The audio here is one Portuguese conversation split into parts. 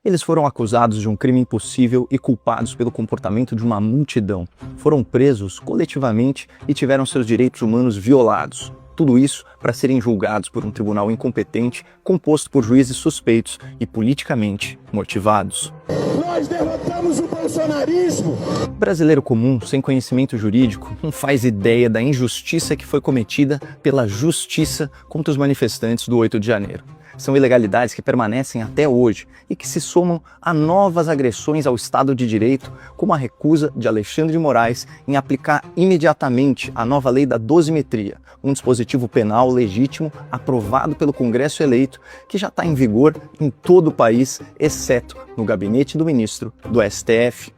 Eles foram acusados de um crime impossível e culpados pelo comportamento de uma multidão. Foram presos coletivamente e tiveram seus direitos humanos violados. Tudo isso para serem julgados por um tribunal incompetente, composto por juízes suspeitos e politicamente motivados. Nós derrotamos o bolsonarismo! O brasileiro comum, sem conhecimento jurídico, não faz ideia da injustiça que foi cometida pela justiça contra os manifestantes do 8 de janeiro. São ilegalidades que permanecem até hoje e que se somam a novas agressões ao Estado de Direito, como a recusa de Alexandre de Moraes em aplicar imediatamente a nova lei da dosimetria, um dispositivo penal legítimo aprovado pelo Congresso eleito que já está em vigor em todo o país, exceto no gabinete do ministro do STF.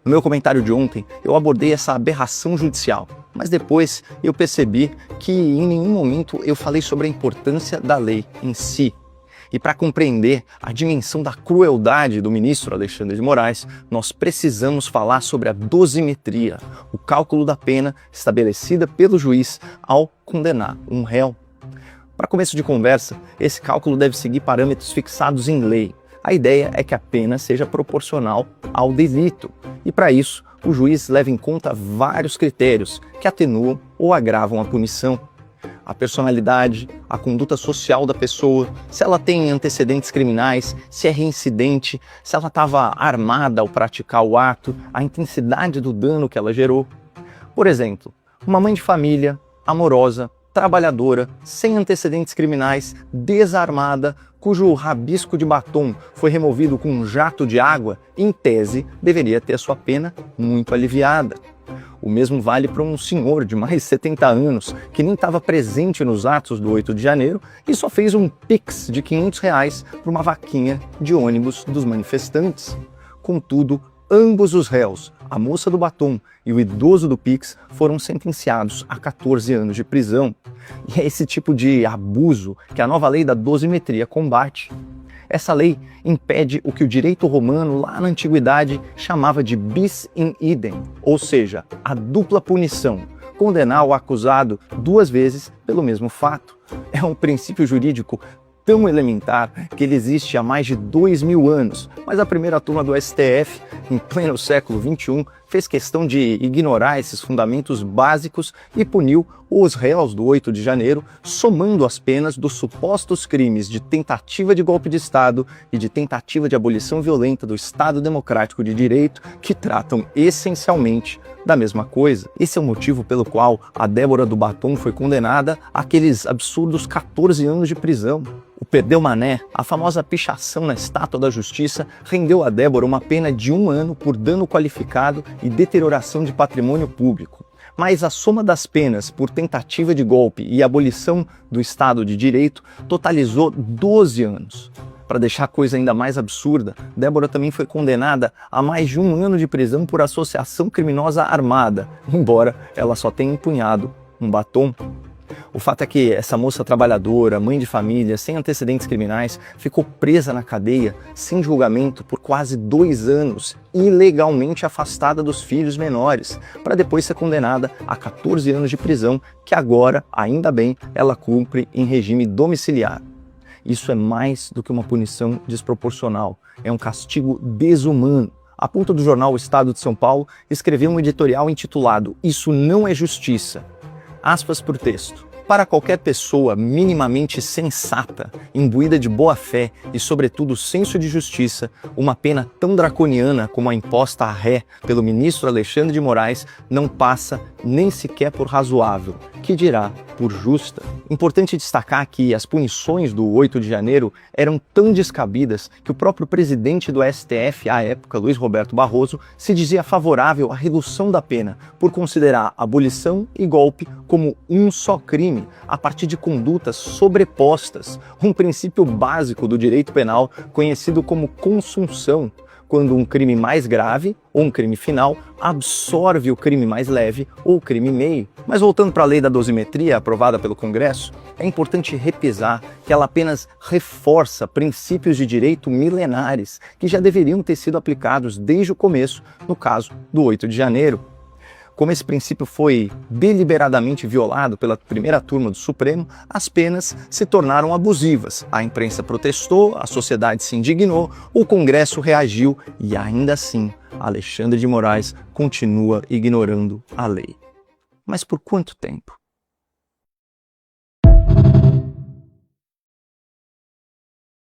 No meu comentário de ontem, eu abordei essa aberração judicial, mas depois eu percebi que em nenhum momento eu falei sobre a importância da lei em si. E para compreender a dimensão da crueldade do ministro Alexandre de Moraes, nós precisamos falar sobre a dosimetria, o cálculo da pena estabelecida pelo juiz ao condenar um réu. Para começo de conversa, esse cálculo deve seguir parâmetros fixados em lei. A ideia é que a pena seja proporcional ao delito, e para isso o juiz leva em conta vários critérios que atenuam ou agravam a punição. A personalidade, a conduta social da pessoa, se ela tem antecedentes criminais, se é reincidente, se ela estava armada ao praticar o ato, a intensidade do dano que ela gerou. Por exemplo, uma mãe de família, amorosa, trabalhadora, sem antecedentes criminais, desarmada, cujo rabisco de batom foi removido com um jato de água, em tese, deveria ter sua pena muito aliviada. O mesmo vale para um senhor de mais de 70 anos, que nem estava presente nos atos do 8 de janeiro e só fez um pix de R$500 para uma vaquinha de ônibus dos manifestantes. Contudo, ambos os réus, a moça do batom e o idoso do pix, foram sentenciados a 14 anos de prisão. E é esse tipo de abuso que a nova lei da dosimetria combate. Essa lei impede o que o direito romano lá na antiguidade chamava de bis in idem, ou seja, a dupla punição, condenar o acusado duas vezes pelo mesmo fato. É um princípio jurídico tão elementar que ele existe há mais de 2000 anos, mas a primeira turma do STF, em pleno século XXI, fez questão de ignorar esses fundamentos básicos e puniu os réus do 8 de janeiro, somando as penas dos supostos crimes de tentativa de golpe de Estado e de tentativa de abolição violenta do Estado Democrático de Direito, que tratam essencialmente da mesma coisa. Esse é o motivo pelo qual a Débora do Batom foi condenada àqueles absurdos 14 anos de prisão. O Perdeu Mané, a famosa pichação na Estátua da Justiça, rendeu a Débora uma pena de 1 ano por dano qualificado e deterioração de patrimônio público. Mas a soma das penas por tentativa de golpe e abolição do Estado de Direito totalizou 12 anos. Para deixar a coisa ainda mais absurda, Débora também foi condenada a mais de 1 ano de prisão por associação criminosa armada, embora ela só tenha empunhado um batom. O fato é que essa moça trabalhadora, mãe de família, sem antecedentes criminais, ficou presa na cadeia, sem julgamento, por quase 2 anos, ilegalmente afastada dos filhos menores, para depois ser condenada a 14 anos de prisão, que agora, ainda bem, ela cumpre em regime domiciliar. Isso é mais do que uma punição desproporcional, é um castigo desumano. A ponta do jornal O Estado de São Paulo escreveu um editorial intitulado "Isso não é justiça". Aspas para o texto. Para qualquer pessoa minimamente sensata, imbuída de boa fé e, sobretudo, senso de justiça, uma pena tão draconiana como a imposta à ré pelo ministro Alexandre de Moraes não passa nem sequer por razoável, que dirá por justa. Importante destacar que as punições do 8 de janeiro eram tão descabidas que o próprio presidente do STF, à época, Luiz Roberto Barroso, se dizia favorável à redução da pena, por considerar abolição e golpe como um só crime, a partir de condutas sobrepostas, um princípio básico do direito penal conhecido como consunção, quando um crime mais grave, ou um crime final, absorve o crime mais leve ou o crime meio. Mas voltando para a lei da dosimetria aprovada pelo Congresso, é importante repisar que ela apenas reforça princípios de direito milenares que já deveriam ter sido aplicados desde o começo, no caso do 8 de janeiro. Como esse princípio foi deliberadamente violado pela primeira turma do Supremo, as penas se tornaram abusivas. A imprensa protestou, a sociedade se indignou, o Congresso reagiu e ainda assim Alexandre de Moraes continua ignorando a lei. Mas por quanto tempo?